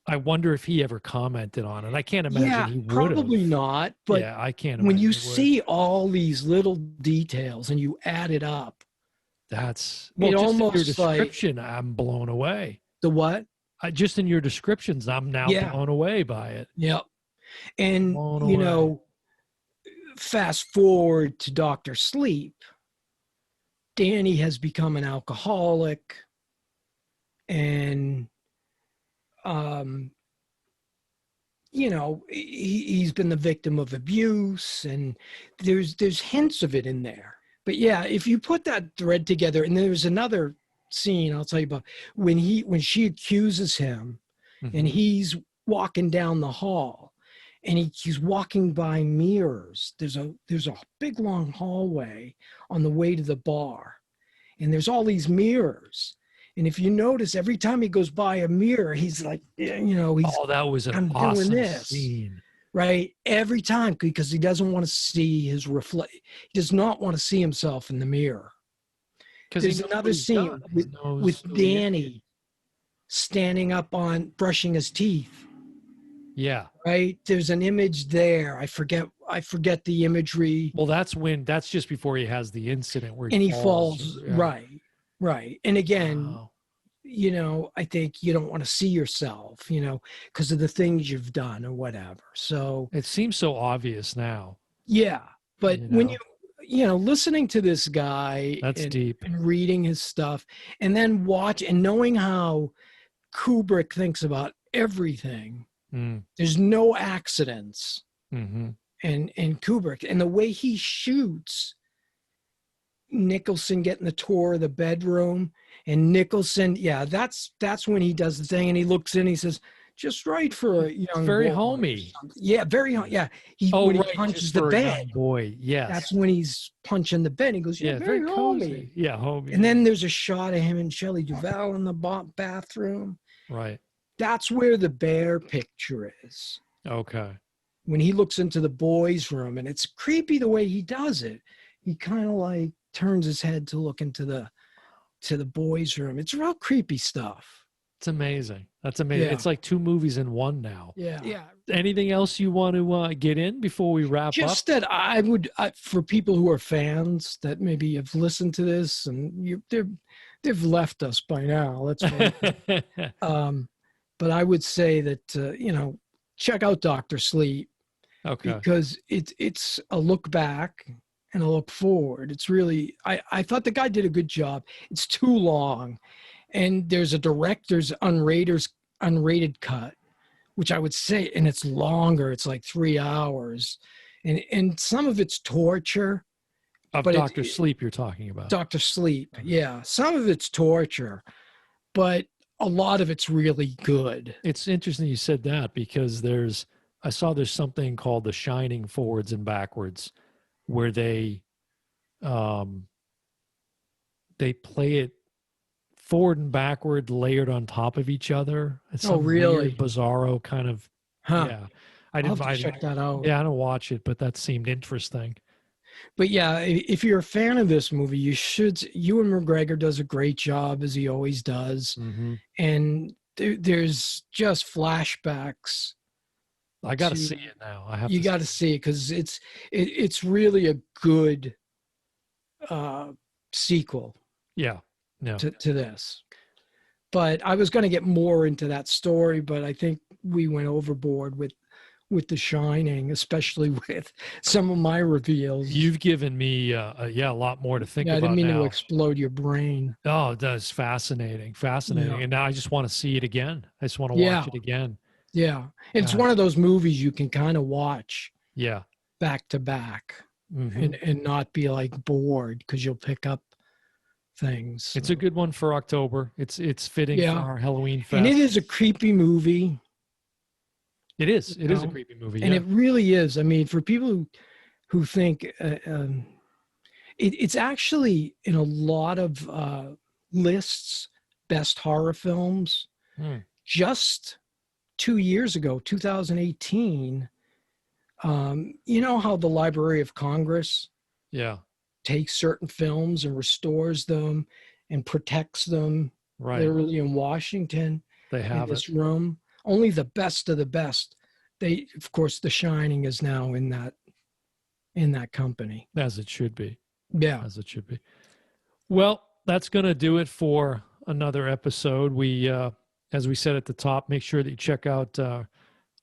I wonder if he ever commented on it. I can't imagine he would have. Probably not. But yeah, I can't when imagine you he would. see all these little details and you add it up, That's it just almost in your description, I'm blown away. The what? Just in your descriptions, I'm now blown away by it. Yep. And Blown away. Fast forward to Dr. Sleep. Danny has become an alcoholic, and he's been the victim of abuse, and there's hints of it in there. But yeah, if you put that thread together, and there's another scene I'll tell you about when she accuses him, Mm-hmm. and he's walking down the hall, and he's walking by mirrors. There's a big long hallway on the way to the bar, and there's all these mirrors. And if you notice, every time he goes by a mirror, he's like, he's that was an awesome doing this scene. Right? Every time, because he doesn't want to see his reflect. He does not want to see himself in the mirror. There's another scene with Danny standing up on brushing his teeth. Yeah. Right? There's an image there. I forget the imagery. Well, that's just before he has the incident where he falls. Yeah. Right. And again, I think you don't want to see yourself, because of the things you've done or whatever. So it seems so obvious now. Yeah. But when listening to this guy, that's deep, and reading his stuff, and then watch and knowing how Kubrick thinks about everything, there's no accidents. Mm-hmm. And Kubrick, and the way he shoots Nicholson getting the tour of the bedroom, and Nicholson, that's when he does the thing, and he looks in, he says, "Just right for a young very boy." homey. Yeah, very homey. Yeah, he punches the bed. Boy, yes, that's when he's punching the bed. He goes, "Yeah, very homey." Yeah, homey. And then there's a shot of him and Shelley Duvall in the bathroom. Right. That's where the bear picture is. Okay. When he looks into the boys' room, and it's creepy the way he does it. He kind of like turns his head to look into the boys' room. It's real creepy stuff. It's amazing. That's amazing. Yeah. It's like two movies in one now. Yeah. Anything else you want to get in before we wrap up? Just that I would, for people who are fans that maybe have listened to this and they've left us by now. Let's but I would say that check out Dr. Sleep. Okay. Because it's a look back and a look forward. It's really, I thought the guy did a good job. It's too long. And there's a director's unrated cut, which I would say, and it's longer. It's like 3 hours. And some of it's torture. Of Dr. Sleep you're talking about. Dr. Sleep, yeah. Some of it's torture, but a lot of it's really good. It's interesting you said that, because I saw there's something called The Shining Forwards and Backwards, where they play it forward and backward layered on top of each other. It's really? Weird, bizarro kind of. Huh. Yeah. I'll have to check that out. Yeah, I don't watch it, but that seemed interesting. But yeah, if you're a fan of this movie, you should. Ewan McGregor does a great job, as he always does. Mm-hmm. And there's just flashbacks. I got to see it now. You got to see it, because it's really a good sequel. Yeah. No. To this. But I was going to get more into that story, but I think we went overboard with The Shining, especially with some of my reveals. You've given me, a lot more to think Yeah, I about didn't mean now. to explode your brain. Oh, that's fascinating. Fascinating. Yeah. And now I just want to see it again. I just want to watch it again. Yeah. It's God. one of those movies you can kind of watch Yeah. back to back Mhm. and not be like bored because you'll pick up things. It's a good one for October. It's fitting for our Halloween fest. And it is a creepy movie. It is. It is a know? creepy movie. And Yeah. it really is. I mean, for people who think it's actually in a lot of lists, best horror films. Just 2 years ago, 2018, you know how the Library of Congress takes certain films and restores them and protects them literally in Washington. They have in this room. Only the best of the best. Of course, The Shining is now in that company. As it should be. Yeah. As it should be. Well, that's going to do it for another episode. We, as we said at the top, make sure that you check out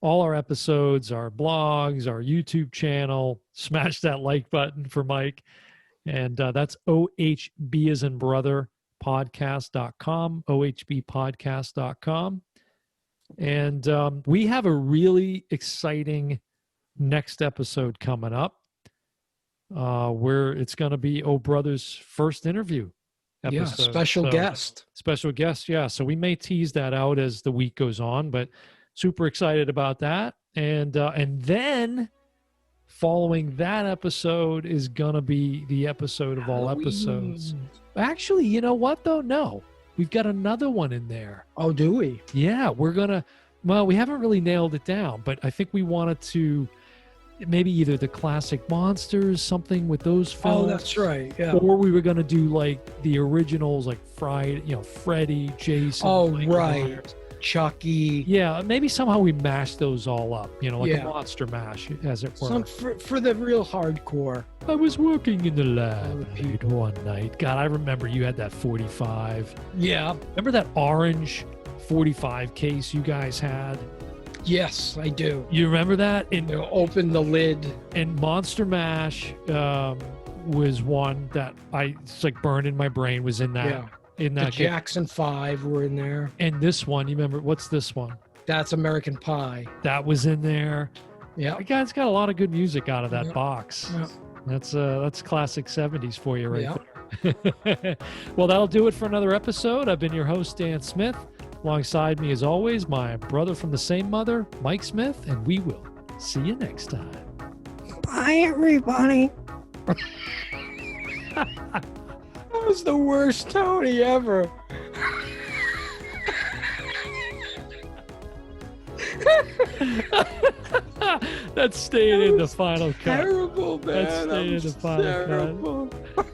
all our episodes, our blogs, our YouTube channel. Smash that like button for Mike. And that's OHB as in brother podcast.com, ohbpodcast.com. And we have a really exciting next episode coming up where it's going to be Oh Brother's first interview episode. Yeah, special guest. Special guest, yeah. So we may tease that out as the week goes on, but super excited about that. And then following that episode is going to be the episode of all episodes. Actually, you know what, though? No. We've got another one in there. Oh, do we? Yeah, we're going to, well, we haven't really nailed it down, but I think we wanted to maybe either the classic monsters, something with those films. Oh, that's right. Yeah. Or we were going to do like the originals, like Freddy, Jason. Oh, Michael right. Myers. Chucky. Yeah, maybe somehow we mash those all up, like a monster mash, as it were. For the real hardcore. I was working in the lab late one night. God, I remember you had that 45. Yeah. Remember that orange 45 case you guys had? Yes, I do. You remember that? And open the lid. And Monster Mash was one that it's like burned in my brain, was in that. Yeah. The Jackson 5 were in there. And this one, you remember, what's this one? That's American Pie. That was in there. Yeah. The guy's got a lot of good music out of that box. Yeah. That's classic 70s for you there. Well, that'll do it for another episode. I've been your host, Dan Smith. Alongside me, as always, my brother from the same mother, Mike Smith, and we will see you next time. Bye, everybody. That was the worst Tony ever. That's staying in the final cut. Terrible, man. That's staying in the final cut.